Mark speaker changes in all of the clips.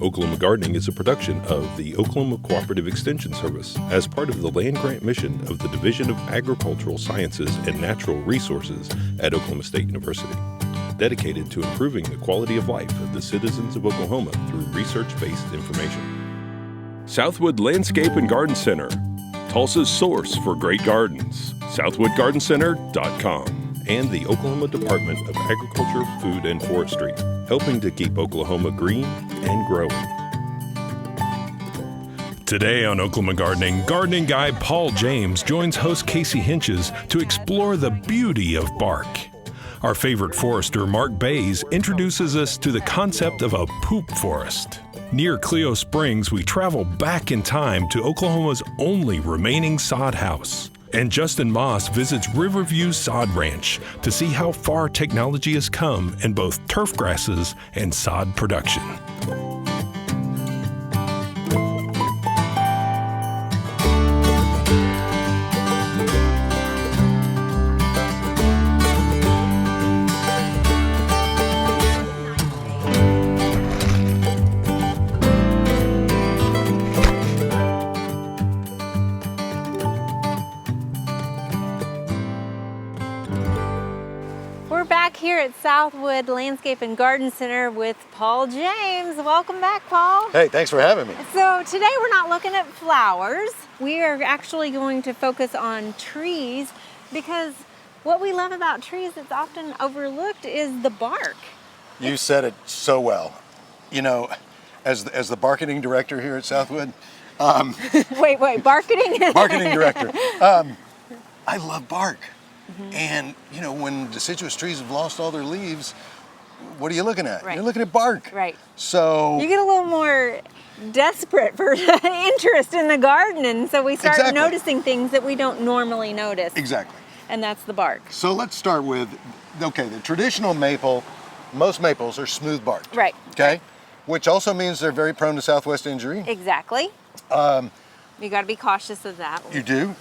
Speaker 1: Oklahoma Gardening is a production of the Oklahoma Cooperative Extension Service as part of the land grant mission of the Division of Agricultural Sciences and Natural Resources at Oklahoma State University, dedicated to improving the quality of life of the citizens of Oklahoma through research-based information. Southwood Landscape and Garden Center, Tulsa's source for great gardens, southwoodgardencenter.com. And the Oklahoma Department of Agriculture, Food, and Forestry, helping to keep Oklahoma green and growing. Today on Oklahoma Gardening, gardening guide Paul James joins host Casey Hentges to explore the beauty of bark. Our favorite forester, Mark Bays, introduces us to the concept of a poop forest. Near Cleo Springs, we travel back in time to Oklahoma's only remaining sod house. And Justin Moss visits Riverview Sod Ranch to see how far technology has come in both turf grasses and sod production.
Speaker 2: Here at Southwood Landscape and Garden Center with Paul James. Welcome back, Paul.
Speaker 3: Hey, thanks for having me.
Speaker 2: So today we're not looking at flowers. We are actually going to focus on trees because what we love about trees that's often overlooked is the bark.
Speaker 3: You said it so well. You know, as the marketing director here at Southwood.
Speaker 2: Wait, marketing?
Speaker 3: Marketing director. I love bark. Mm-hmm. And, you know, when deciduous trees have lost all their leaves, what are you looking at?
Speaker 2: Right.
Speaker 3: You're looking at bark.
Speaker 2: Right.
Speaker 3: So
Speaker 2: you get a little more desperate for interest in the garden, and so we start noticing things that we don't normally notice.
Speaker 3: Exactly.
Speaker 2: And that's the bark.
Speaker 3: So let's start with, okay, the traditional maple, most maples are smooth barked.
Speaker 2: Right.
Speaker 3: Okay?
Speaker 2: Right.
Speaker 3: Which also means they're very prone to southwest injury.
Speaker 2: Exactly. You got to be cautious of that.
Speaker 3: You do,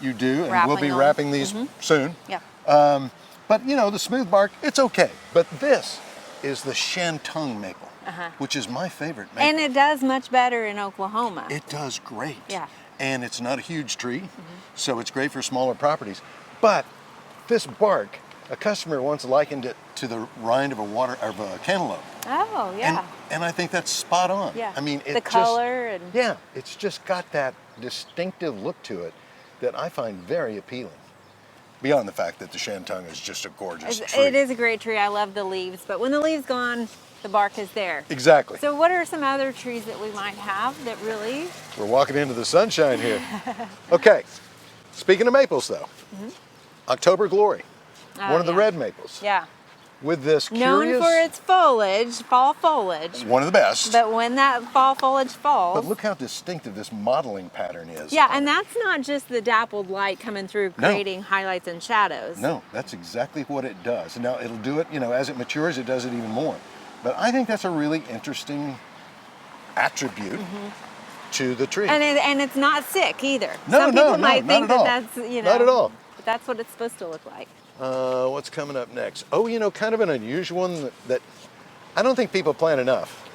Speaker 3: and we'll be wrapping these soon.
Speaker 2: Yeah.
Speaker 3: But you know, the smooth bark, it's okay. But this is the Shantung maple, which is my favorite maple.
Speaker 2: And it does much better in Oklahoma.
Speaker 3: It does great.
Speaker 2: Yeah.
Speaker 3: And it's not a huge tree, so it's great for smaller properties. But this bark, a customer once likened it to the rind of a cantaloupe.
Speaker 2: Oh, yeah.
Speaker 3: And I think that's spot on.
Speaker 2: Yeah.
Speaker 3: I mean,
Speaker 2: the color and
Speaker 3: yeah, it's just got that distinctive look to it that I find very appealing. Beyond the fact that the Shantung is just a gorgeous tree.
Speaker 2: It is a great tree. I love the leaves, but when the leaves gone, the bark is there.
Speaker 3: Exactly.
Speaker 2: So what are some other trees that we might have that really...
Speaker 3: We're walking into the sunshine here. Okay, speaking of maples though, October Glory, one of the red maples.
Speaker 2: Yeah.
Speaker 3: With this
Speaker 2: known for its foliage, fall foliage.
Speaker 3: One of the best.
Speaker 2: But when that fall foliage falls...
Speaker 3: But look how distinctive this modeling pattern is.
Speaker 2: Yeah, and that's not just the dappled light coming through creating highlights and shadows.
Speaker 3: No, that's exactly what it does. Now it'll do it, you know, as it matures, it does it even more. But I think that's a really interesting attribute to the tree.
Speaker 2: And it's not sick either.
Speaker 3: No,
Speaker 2: Some people might think that that's, you know...
Speaker 3: Not at all.
Speaker 2: But that's what it's supposed to look like.
Speaker 3: What's coming up next? Oh, you know, kind of an unusual one that I don't think people plant enough.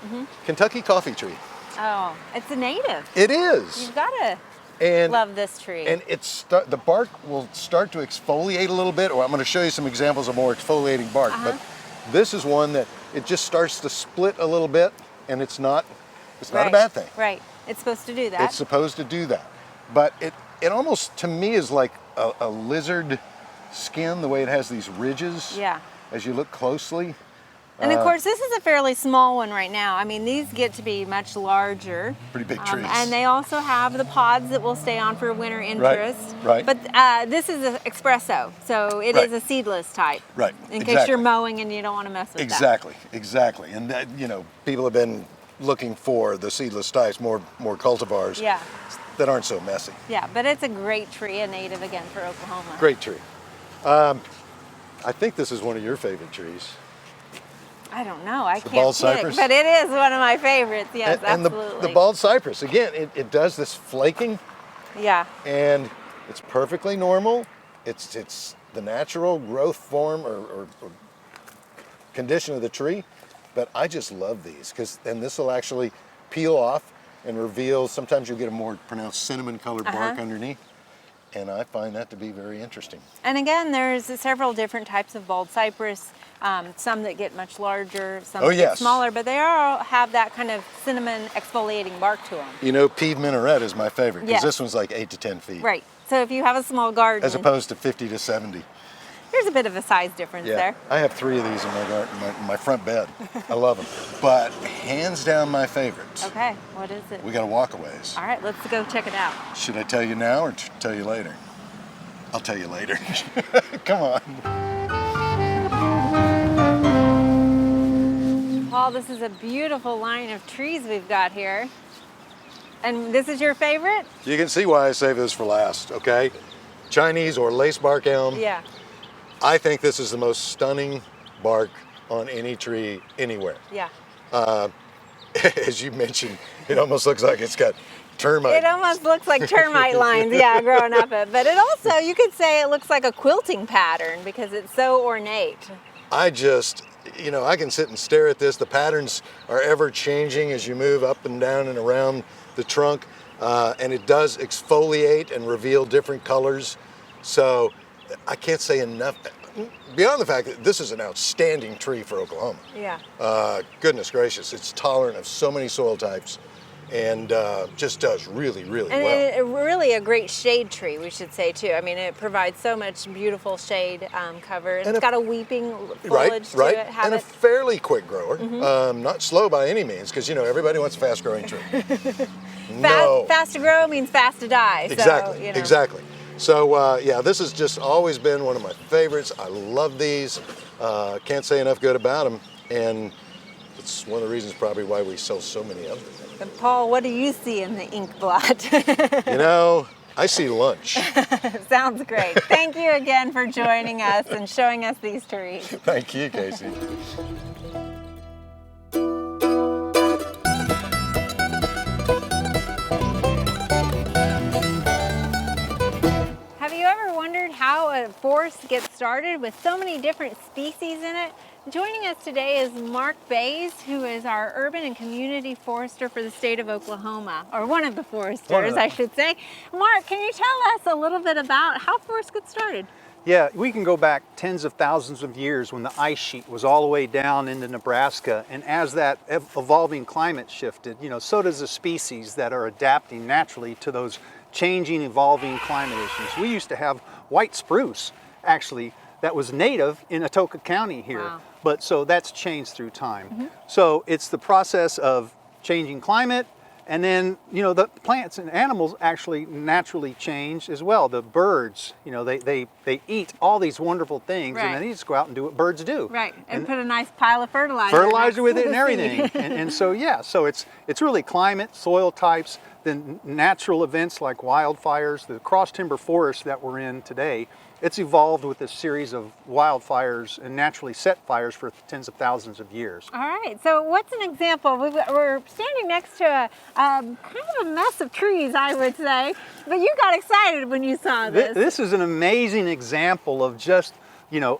Speaker 3: Kentucky coffee tree.
Speaker 2: Oh, it's a native.
Speaker 3: It is.
Speaker 2: You've got to love this tree.
Speaker 3: And the bark will start to exfoliate a little bit, or I'm going to show you some examples of more exfoliating bark. But this is one that it just starts to split a little bit, and it's not a bad thing.
Speaker 2: Right. It's supposed to do that.
Speaker 3: It's supposed to do that. But it almost, to me, is like a lizard skin, the way it has these ridges.
Speaker 2: Yeah.
Speaker 3: As you look closely.
Speaker 2: And of course, this is a fairly small one right now. I mean, these get to be much larger.
Speaker 3: Pretty big trees.
Speaker 2: And they also have the pods that will stay on for winter interest.
Speaker 3: Right.
Speaker 2: But this is an espresso, so it is a seedless type.
Speaker 3: Right.
Speaker 2: In case you're mowing and you don't want to mess with
Speaker 3: that. Exactly. And that, you know, people have been looking for the seedless types, more cultivars that aren't so messy.
Speaker 2: Yeah, but it's a great tree, a native again for Oklahoma.
Speaker 3: Great tree. I think this is one of your favorite trees.
Speaker 2: I don't know. I can't
Speaker 3: bald
Speaker 2: pick,
Speaker 3: cypress.
Speaker 2: but it is one of my favorites. Yes,
Speaker 3: and
Speaker 2: absolutely.
Speaker 3: the bald cypress, again, it does this flaking.
Speaker 2: Yeah.
Speaker 3: And it's perfectly normal. It's the natural growth form or condition of the tree. But I just love these and this will actually peel off and reveal, sometimes you'll get a more pronounced cinnamon colored bark underneath. And I find that to be very interesting.
Speaker 2: And again, there's several different types of bald cypress, some that get much larger, some that get smaller, but they all have that kind of cinnamon exfoliating bark to them.
Speaker 3: You know, Peave Minaret is my favorite, because this one's like 8 to 10 feet.
Speaker 2: Right, so if you have a small garden.
Speaker 3: As opposed to 50 to 70.
Speaker 2: There's a bit of a size difference there.
Speaker 3: I have 3 of these in my garden, my front bed. I love them. But hands down my favorites.
Speaker 2: Okay, what is it?
Speaker 3: We got to walk a ways.
Speaker 2: All right, let's go check it out.
Speaker 3: Should I tell you now or tell you later? I'll tell you later. Come on.
Speaker 2: Paul, this is a beautiful line of trees we've got here. And this is your favorite?
Speaker 3: You can see why I save this for last, okay? Chinese or lacebark elm.
Speaker 2: Yeah.
Speaker 3: I think this is the most stunning bark on any tree anywhere.
Speaker 2: Yeah.
Speaker 3: As you mentioned, it almost looks like it's got termite.
Speaker 2: It almost looks like termite lines, yeah, growing up it. But it also, you could say it looks like a quilting pattern because it's so ornate.
Speaker 3: I just, you know, I can sit and stare at this. The patterns are ever changing as you move up and down and around the trunk. And it does exfoliate and reveal different colors. So I can't say enough. Beyond the fact that this is an outstanding tree for Oklahoma.
Speaker 2: Yeah.
Speaker 3: Goodness gracious, it's tolerant of so many soil types and just does really, really well.
Speaker 2: And really a great shade tree, we should say too. I mean, it provides so much beautiful shade cover. It's got a weeping foliage to it.
Speaker 3: And a fairly quick grower. Not slow by any means, because you know everybody wants a fast growing tree.
Speaker 2: Fast to grow means fast to die.
Speaker 3: Exactly,
Speaker 2: so, you know.
Speaker 3: exactly. So yeah, this has just always been one of my favorites. I love these. Can't say enough good about them. And it's one of the reasons probably why we sell so many of them.
Speaker 2: And Paul, what do you see in the ink blot?
Speaker 3: You know, I see lunch.
Speaker 2: Sounds great. Thank you again for joining us and showing us these trees.
Speaker 3: Thank you, Casey.
Speaker 2: Have you ever wondered how a forest gets started with so many different species in it? Joining us today is Mark Bays, who is our urban and community forester for the state of Oklahoma, or one of the foresters, I should say. Mark, can you tell us a little bit about how forests get started?
Speaker 4: Yeah, we can go back tens of thousands of years when the ice sheet was all the way down into Nebraska, and as that evolving climate shifted, you know, so does the species that are adapting naturally to those changing, evolving climate issues. We used to have white spruce, actually, that was native in Atoka County here.
Speaker 2: Wow.
Speaker 4: But so that's changed through time. So it's the process of changing climate, and then, you know, the plants and animals actually naturally change as well. The birds, you know, they eat all these wonderful things, and then they just go out and do what birds do.
Speaker 2: Right, and put a nice pile of fertilizer.
Speaker 4: Fertilizer with it and everything. and so, yeah, so it's really climate, soil types, then natural events like wildfires, the cross timber forest that we're in today. It's evolved with a series of wildfires and naturally set fires for tens of thousands of years.
Speaker 2: All right, so what's an example? We're standing next to a kind of a mess of trees, I would say, but you got excited when you saw this.
Speaker 4: This is an amazing example of just, you know,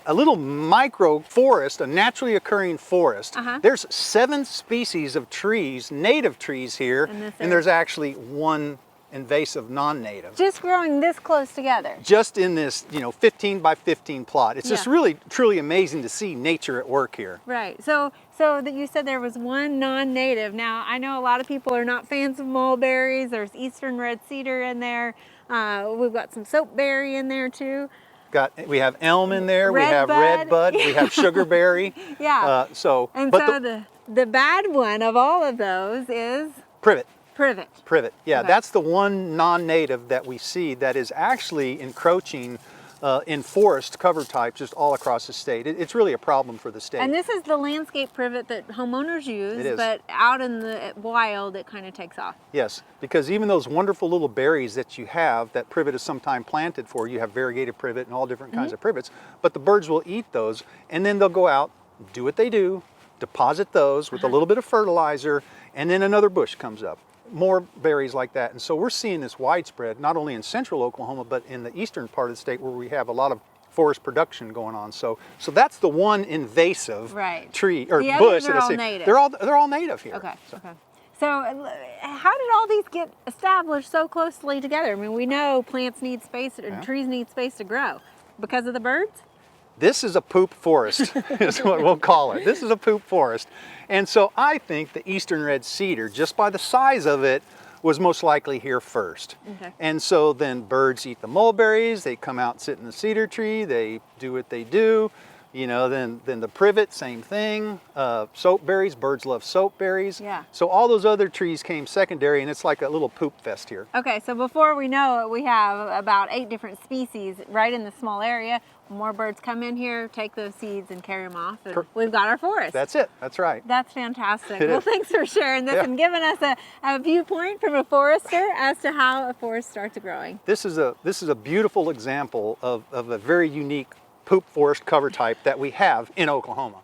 Speaker 4: a little micro forest, a naturally occurring forest. There's 7 species of trees, native trees here, and there's actually 1 invasive non-native.
Speaker 2: Just growing this close together.
Speaker 4: Just in this, you know, 15 by 15 plot. It's just really, truly amazing to see nature at work here.
Speaker 2: Right. So that you said there was 1 non-native. Now, I know a lot of people are not fans of mulberries. There's eastern red cedar in there. We've got some soapberry in there too.
Speaker 4: We have elm in there. We have redbud. We have sugarberry.
Speaker 2: Yeah. The bad one of all of those is
Speaker 4: privet.
Speaker 2: Privet.
Speaker 4: Yeah, that's the one non-native that we see that is actually encroaching in forest cover types just all across the state. It's really a problem for the state.
Speaker 2: And this is the landscape privet that homeowners use,
Speaker 4: It is.
Speaker 2: but out in the wild it kind of takes off.
Speaker 4: Yes, because even those wonderful little berries that you have that privet is sometime planted for, you have variegated privet and all different kinds of privets, but the birds will eat those and then they'll go out, do what they do, deposit those with a little bit of fertilizer, and then another bush comes up. More berries like that. And so we're seeing this widespread, not only in central Oklahoma, but in the eastern part of the state where we have a lot of forest production going on. So that's the one invasive tree or
Speaker 2: the
Speaker 4: bush
Speaker 2: others are
Speaker 4: that I
Speaker 2: all
Speaker 4: see.
Speaker 2: native.
Speaker 4: They're all native here.
Speaker 2: Okay.
Speaker 4: So.
Speaker 2: Okay. So how did all these get established so closely together? I mean, we know plants need space, and trees need space to grow. Because of the birds?
Speaker 4: This is a poop forest, is what we'll call it. This is a poop forest. And so I think the eastern red cedar, just by the size of it, was most likely here first.
Speaker 2: Okay.
Speaker 4: And so then birds eat the mulberries, they come out and sit in the cedar tree, they do what they do. You know, then the privet, same thing. Soap berries, birds love soap berries.
Speaker 2: Yeah.
Speaker 4: So all those other trees came secondary, and it's like a little poop fest here.
Speaker 2: Okay, so before we know it, we have about 8 different species right in the small area. More birds come in here, take those seeds and carry them off, and we've got our forest.
Speaker 4: That's it, that's right.
Speaker 2: That's fantastic.
Speaker 4: It
Speaker 2: Well,
Speaker 4: is.
Speaker 2: thanks for sharing this and giving us a viewpoint from a forester as to how a forest starts growing.
Speaker 4: This is a beautiful example of a very unique poop forest cover type that we have in Oklahoma.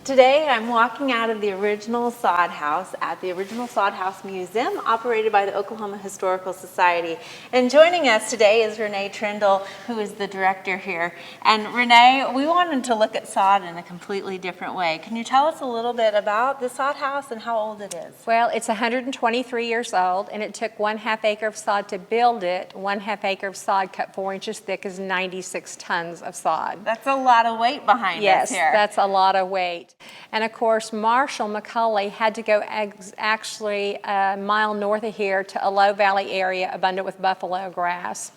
Speaker 2: Today I'm walking out of the original Sod House at the original Sod House Museum operated by the Oklahoma Historical Society. And joining us today is Renee Trindle, who is the director here. And Renee, we wanted to look at sod in a completely different way. Can you tell us a little bit about the Sod House and how old it is?
Speaker 5: Well, it's 123 years old, and it took 1/2 acre of sod to build it. 1/2 acre of sod cut 4 inches thick is 96 tons of sod.
Speaker 2: That's a lot of weight behind us here.
Speaker 5: Yes, that's a lot of weight. And of course, Marshall McCulley had to go actually a mile north of here to a low valley area abundant with buffalo grass.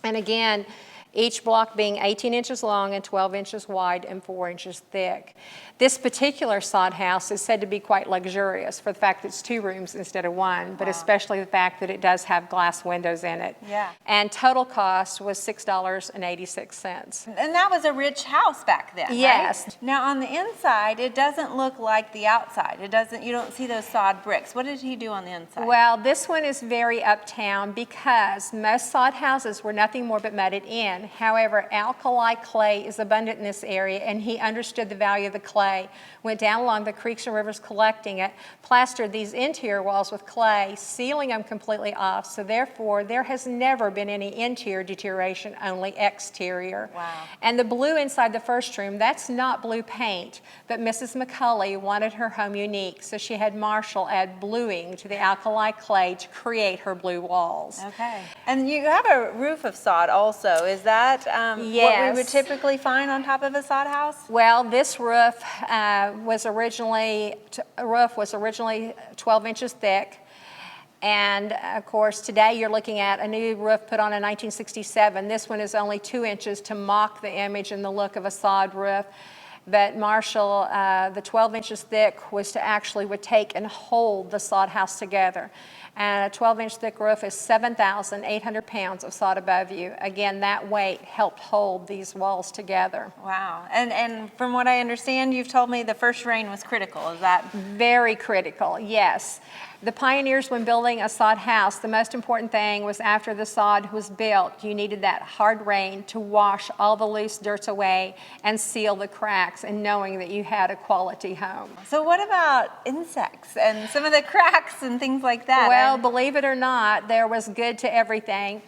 Speaker 5: And again, each block being 18 inches long and 12 inches wide and 4 inches thick. This particular sod house is said to be quite luxurious for the fact that it's 2 rooms instead of 1, but especially the fact that it does have glass windows in it.
Speaker 2: Yeah.
Speaker 5: And total cost was $6.86.
Speaker 2: And that was a rich house back then,
Speaker 5: Yes.
Speaker 2: right? Now on the inside, it doesn't look like the outside. It doesn't, you don't see those sod bricks. What did he do on the inside?
Speaker 5: Well, this one is very uptown because most sod houses were nothing more but mudded in. However, alkali clay is abundant in this area, and he understood the value of the clay. Went down along the creeks and rivers collecting it, plastered these interior walls with clay, sealing them completely off. So therefore, there has never been any interior deterioration, only exterior.
Speaker 2: Wow.
Speaker 5: And the blue inside the first room, that's not blue paint, but Mrs. McCulley wanted her home unique, so she had Marshall add bluing to the alkali clay to create her blue walls.
Speaker 2: Okay. And you have a roof of sod also. Is that what we
Speaker 5: Yes.
Speaker 2: would typically find on top of a sod house?
Speaker 5: Well, this roof was originally 12 inches thick. And of course, today you're looking at a new roof put on in 1967. This one is only 2 inches to mock the image and the look of a sod roof. But Marshall, the 12 inches thick was to actually would take and hold the sod house together. And a 12-inch thick roof is 7,800 pounds of sod above you. Again, that weight helped hold these walls together.
Speaker 2: Wow. And from what I understand, you've told me the first rain was critical. Is that?
Speaker 5: Very critical, yes. The pioneers, when building a sod house, the most important thing was after the sod was built, you needed that hard rain to wash all the loose dirt away and seal the cracks, and knowing that you had a quality home.
Speaker 2: So what about insects and some of the cracks and things like that?
Speaker 5: Well, believe it or not, there was good to everything.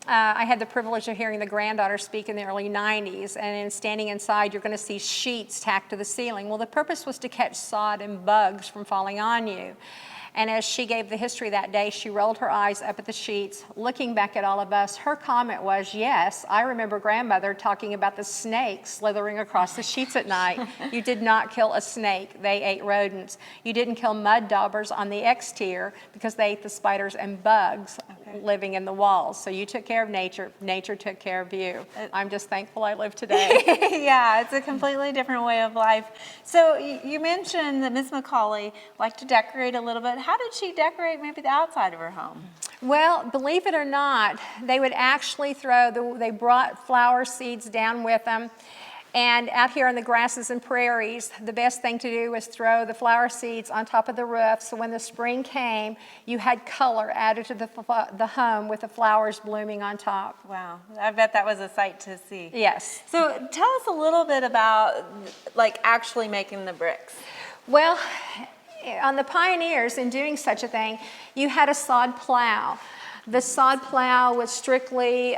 Speaker 5: I had the privilege of hearing the granddaughter speak in the early 90s, and in standing inside, you're going to see sheets tacked to the ceiling. Well, the purpose was to catch sod and bugs from falling on you. And as she gave the history that day, she rolled her eyes up at the sheets, looking back at all of us. Her comment was, yes, I remember grandmother talking about the snakes slithering across the sheets at night. You did not kill a snake. They ate rodents. You didn't kill mud daubers on the exterior because they ate the spiders and bugs.
Speaker 2: Okay.
Speaker 5: living in the walls. So you took care of nature, nature took care of you. I'm just thankful I live today.
Speaker 2: Yeah, it's a completely different way of life. So you mentioned that Miss McCauley liked to decorate a little bit. How did she decorate maybe the outside of her home?
Speaker 5: Well, believe it or not, they would actually they brought flower seeds down with them. And out here in the grasses and prairies, the best thing to do was throw the flower seeds on top of the roof. So when the spring came, you had color added to the home with the flowers blooming on top.
Speaker 2: Wow, I bet that was a sight to see.
Speaker 5: Yes.
Speaker 2: So tell us a little bit about like actually making the bricks.
Speaker 5: Well, on the pioneers in doing such a thing, you had a sod plow. The sod plow was strictly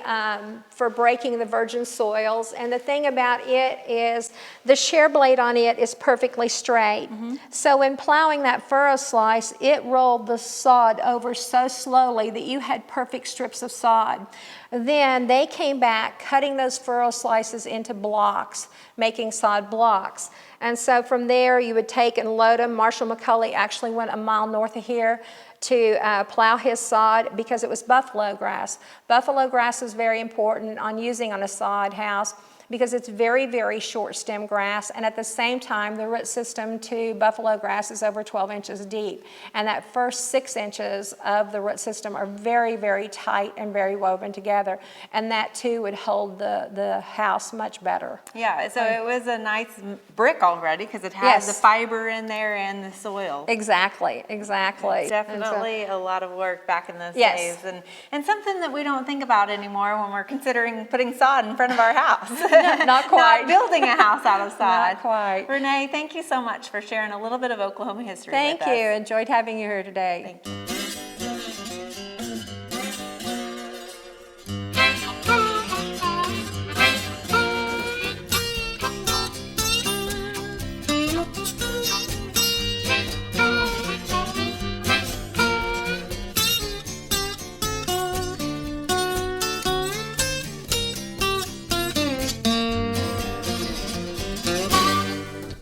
Speaker 5: for breaking the virgin soils, and the thing about it is the share blade on it is perfectly straight. So in plowing that furrow slice, it rolled the sod over so slowly that you had perfect strips of sod. Then they came back cutting those furrow slices into blocks, making sod blocks. And so from there you would take and load them. Marshall McCulley actually went a mile north of here to plow his sod because it was buffalo grass. Buffalo grass is very important on using on a sod house because it's very, very short stem grass, and at the same time the root system to buffalo grass is over 12 inches deep, and that first 6 inches of the root system are very, very tight and very woven together, and that too would hold the house much better.
Speaker 2: Yeah, so it was a nice brick already because it has
Speaker 5: Yes.
Speaker 2: the fiber in there and the soil.
Speaker 5: Exactly, exactly.
Speaker 2: It's definitely a lot of work back in those
Speaker 5: Yes.
Speaker 2: days, and something that we don't think about anymore when we're considering putting sod in front of our house.
Speaker 5: Not quite.
Speaker 2: Not building a house out of sod.
Speaker 5: Not quite.
Speaker 2: Renee, thank you so much for sharing a little bit of Oklahoma history
Speaker 5: Thank
Speaker 2: with
Speaker 5: you.
Speaker 2: us.
Speaker 5: Enjoyed having you here today.
Speaker 2: Thank you.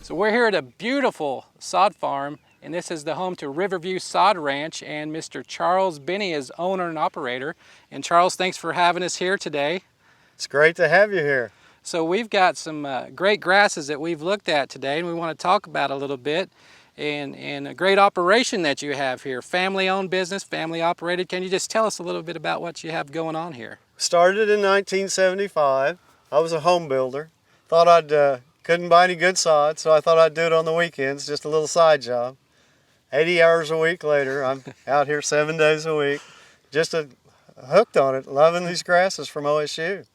Speaker 6: So we're here at a beautiful sod farm, and this is the home to Riverview Sod Ranch, and Mr. Charles Benny is owner and operator. And Charles, thanks for having us here today.
Speaker 7: It's great to have you here.
Speaker 6: So we've got some great grasses that we've looked at today, and we want to talk about a little bit, and a great operation that you have here. Family-owned business, family-operated. Can you just tell us a little bit about what you have going on here?
Speaker 7: Started in 1975. I was a home builder. Thought I'd couldn't buy any good sod, so I thought I'd do it on the weekends, just a little side job. 80 hours a week later, I'm out here 7 days a week, just hooked on it, loving these grasses from OSU.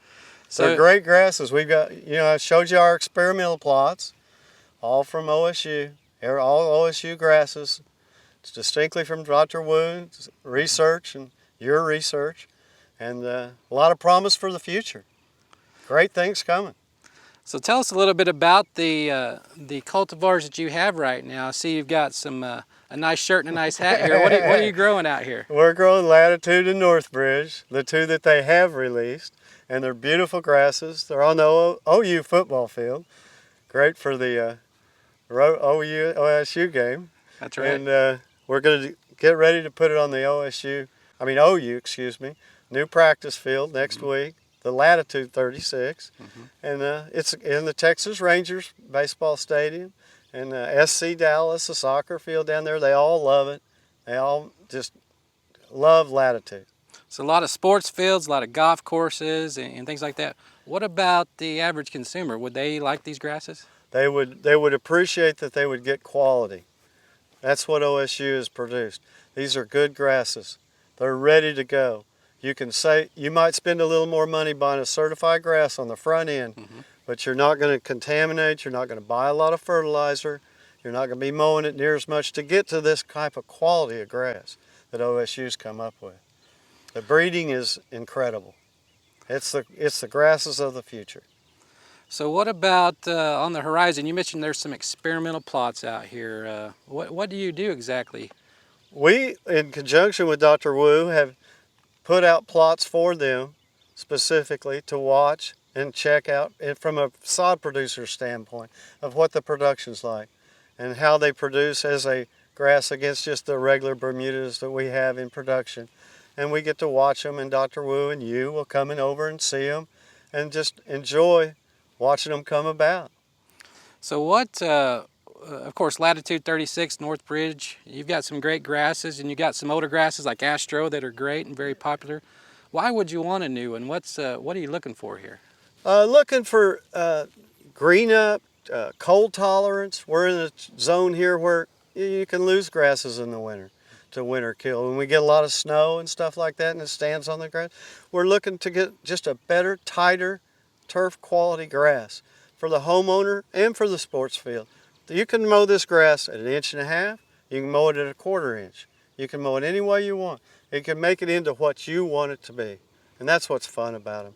Speaker 7: They're great grasses. We've got, I showed you our experimental plots, all from OSU, all OSU grasses. It's distinctly from Dr. Wu's research and your research, and a lot of promise for the future. Great things coming.
Speaker 6: So tell us a little bit about the cultivars that you have right now. I see you've got some a nice shirt and a nice hat here. What are you growing out here?
Speaker 7: We're growing Latitude and Northbridge, the two that they have released, and they're beautiful grasses. They're on the OU football field. Great for the OU OSU game.
Speaker 6: That's right.
Speaker 7: And we're going to get ready to put it on the OU, new practice field next week. The Latitude 36, and it's in the Texas Rangers baseball stadium, and SC Dallas, the soccer field down there. They all love it. They all just love Latitude.
Speaker 6: So a lot of sports fields, a lot of golf courses, and things like that. What about the average consumer? Would they like these grasses?
Speaker 7: They would appreciate that they would get quality. That's what OSU has produced. These are good grasses. They're ready to go. You can say you might spend a little more money buying a certified grass on the front end, but you're not going to contaminate, you're not going to buy a lot of fertilizer, you're not going to be mowing it near as much to get to this type of quality of grass that OSU's come up with. The breeding is incredible. It's the grasses of the future.
Speaker 6: So what about on the horizon? You mentioned there's some experimental plots out here. What do you do exactly?
Speaker 7: We, in conjunction with Dr. Wu, have put out plots for them specifically to watch and check out, and from a sod producer standpoint of what the production's like and how they produce as a grass against just the regular Bermudas that we have in production. and we get to watch them, and Dr. Wu and you will come in over and see them and just enjoy watching them come about.
Speaker 6: So what, of course, latitude 36, North Bridge, you've got some great grasses, and you got some older grasses like Astro that are great and very popular. Why would you want a new one? What are you looking for here?
Speaker 7: Looking for green up, cold tolerance. We're in a zone here where you can lose grasses in the winter to winter kill. When we get a lot of snow and stuff like that and it stands on the grass, we're looking to get just a better, tighter turf quality grass for the homeowner and for the sports field. You can mow this grass at 1.5 inches. You can mow it at 1/4 inch. You can mow it any way you want. You can make it into what you want it to be. And that's what's fun about them.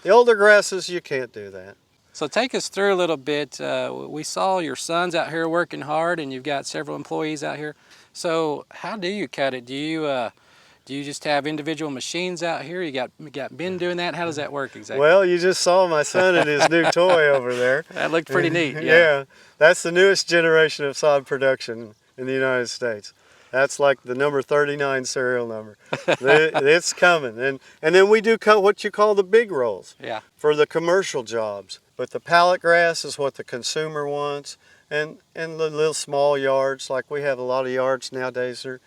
Speaker 7: The older grasses, you can't do that.
Speaker 6: So take us through a little bit. We saw your son's out here working hard, and you've got several employees out here. So how do you cut it? Do you just have individual machines out here? You got Ben doing that? How does that work exactly?
Speaker 7: Well, you just saw my son and his new toy over there.
Speaker 6: That looked pretty neat.
Speaker 7: Yeah, that's the newest generation of sod production in the United States. That's like the number 39 serial number. It's coming. And then we do cut what you call the big rolls for the commercial jobs. But the pallet grass is what the consumer wants. And the little small yards, like we have a lot of yards nowadays, they're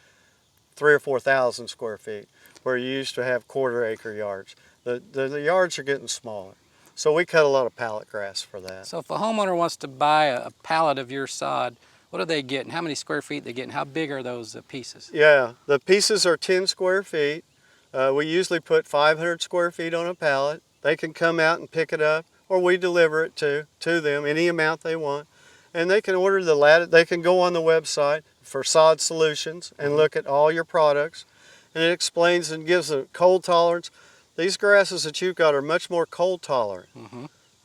Speaker 7: 3,000 or 4,000 square feet, where you used to have 1/4 acre yards. The yards are getting smaller. So we cut a lot of pallet grass for that.
Speaker 6: So if a homeowner wants to buy a pallet of your sod, what are they getting? How many square feet they getting? How big are those pieces?
Speaker 7: Yeah, the pieces are 10 square feet. We usually put 500 square feet on a pallet. They can come out and pick it up, or we deliver it to them, any amount they want. And they can order the lattice. They can go on the website for Sod Solutions and look at all your products. And it explains and gives a cold tolerance. These grasses that you've got are much more cold tolerant.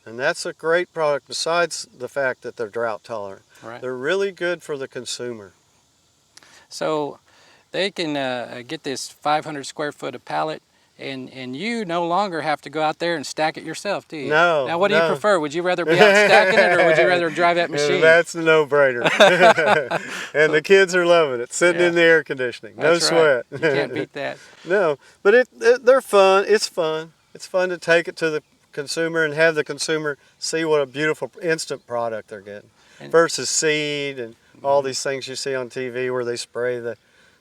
Speaker 7: And that's a great product besides the fact that they're drought tolerant.
Speaker 6: Right.
Speaker 7: They're really good for the consumer.
Speaker 6: So they can get this 500 square foot of pallet, and you no longer have to go out there and stack it yourself, do you?
Speaker 7: No.
Speaker 6: Now what do you prefer? Would you rather be out stacking it, or would you rather drive that machine?
Speaker 7: That's a no-brainer. And the kids are loving it, sitting in the air conditioning. No sweat.
Speaker 6: Right. You can't beat that.
Speaker 7: No, but they're fun. It's fun. It's fun to take it to the consumer and have the consumer see what a beautiful instant product they're getting versus seed and all these things you see on TV where they spray the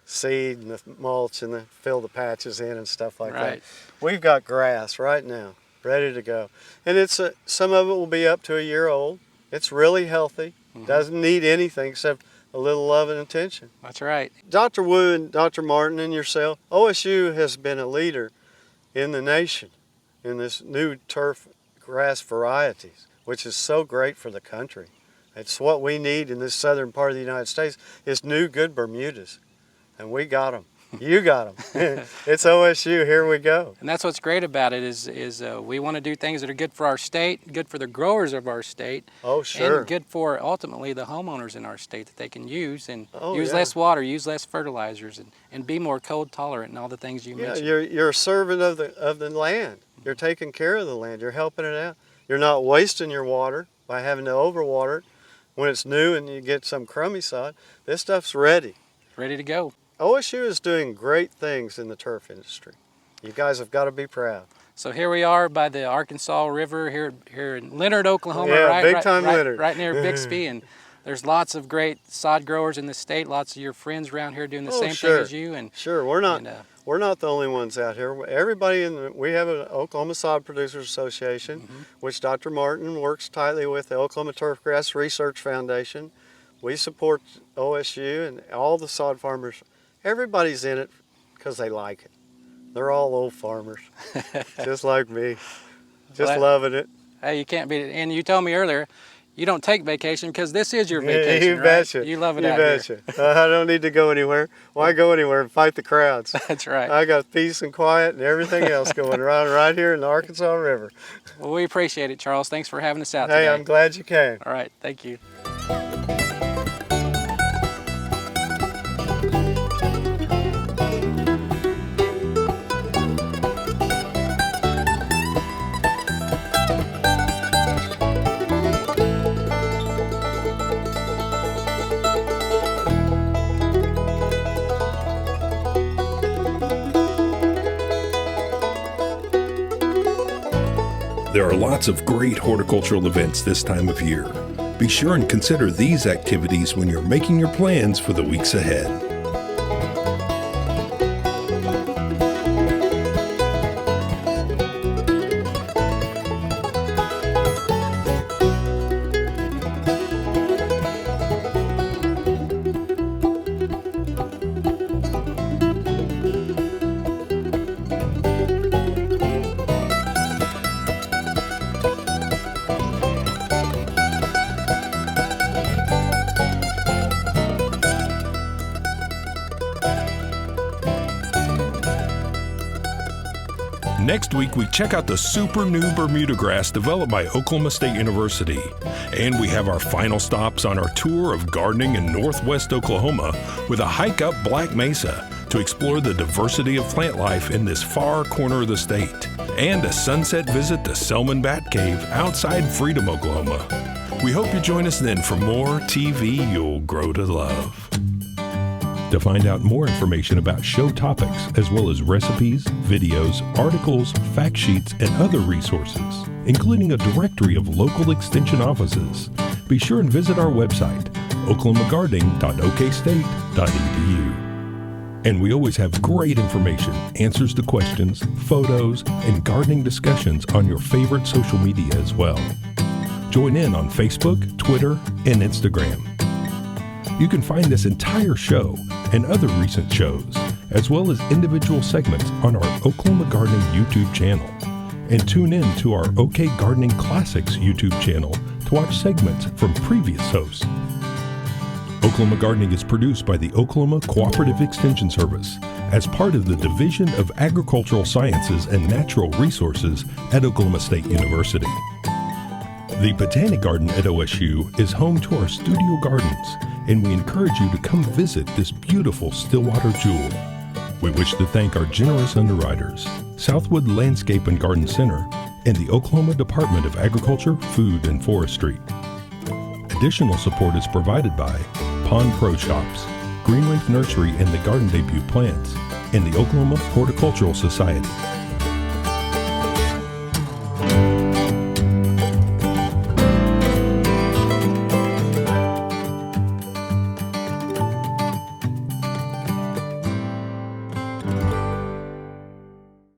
Speaker 7: seed and the mulch and fill the patches in and stuff like that. We've got grass right now ready to go, and it's some of it will be up to 1 year old. It's really healthy. Doesn't need anything except a little love and attention.
Speaker 6: That's right.
Speaker 7: Dr. Wu and Dr. Martin and yourself, OSU has been a leader in the nation in this new turf grass varieties, which is so great for the country. It's what we need in this southern part of the United States is new good Bermudas, and we got them. You got them. It's OSU, here we go.
Speaker 6: And that's what's great about it is we want to do things that are good for our state, good for the growers of our state, and good for ultimately the homeowners in our state that they can use and use less water, use less fertilizers, and be more cold tolerant and all the things you mentioned.
Speaker 7: You're a servant of the land. You're taking care of the land. You're helping it out. You're not wasting your water by having to overwater it when it's new and you get some crummy sod. This stuff's ready.
Speaker 6: Ready to go.
Speaker 7: OSU is doing great things in the turf industry. You guys have got to be proud.
Speaker 6: So here we are by the Arkansas River here in Leonard, Oklahoma,
Speaker 7: Leonard.
Speaker 6: right near Bixby, and there's lots of great sod growers in the state. Lots of your friends around here doing the same thing as you. And
Speaker 7: we're not the only ones out here. Everybody we have an Oklahoma Sod Producers Association, which Dr. Martin works tightly with the Oklahoma Turfgrass Research Foundation. We support OSU and all the sod farmers. Everybody's in it because they like it. They're all old farmers, just like me, just loving it.
Speaker 6: Hey, you can't beat it. And you told me earlier, you don't take vacation because this is your vacation,
Speaker 7: you betcha.
Speaker 6: Right? You love it
Speaker 7: you
Speaker 6: out
Speaker 7: betcha.
Speaker 6: here.
Speaker 7: I don't need to go anywhere. Why go anywhere and fight the crowds?
Speaker 6: That's right.
Speaker 7: I got peace and quiet and everything else going around right here in the Arkansas River.
Speaker 6: Well, we appreciate it, Charles. Thanks for having us out today.
Speaker 7: Hey, I'm glad you came.
Speaker 6: All right, thank you.
Speaker 1: There are lots of great horticultural events this time of year. Be sure and consider these activities when you're making your plans for the weeks ahead. Next week, we check out the super new bermudagrass developed by Oklahoma State University. And we have our final stops on our tour of gardening in northwest Oklahoma with a hike up Black Mesa to explore the diversity of plant life in this far corner of the state. And a sunset visit to Selman Bat Cave outside Freedom, Oklahoma. We hope you join us then for more TV you'll grow to love. To find out more information about show topics, as well as recipes, videos, articles, fact sheets, and other resources, including a directory of local extension offices, be sure and visit our website, oklahomagardening.okstate.edu. And we always have great information, answers to questions, photos, and gardening discussions on your favorite social media as well. Join in on Facebook, Twitter, and Instagram. You can find this entire show and other recent shows, as well as individual segments on our Oklahoma Gardening YouTube channel. And tune in to our OK Gardening Classics YouTube channel to watch segments from previous hosts. Oklahoma Gardening is produced by the Oklahoma Cooperative Extension Service as part of the Division of Agricultural Sciences and Natural Resources at Oklahoma State University. The Botanic Garden at OSU is home to our studio gardens, and we encourage you to come visit this beautiful Stillwater jewel. We wish to thank our generous underwriters, Southwood Landscape and Garden Center, and the Oklahoma Department of Agriculture, Food, and Forestry. Additional support is provided by Pond Pro Shops, Greenleaf Nursery and the Garden Debut Plants, and the Oklahoma Horticultural Society.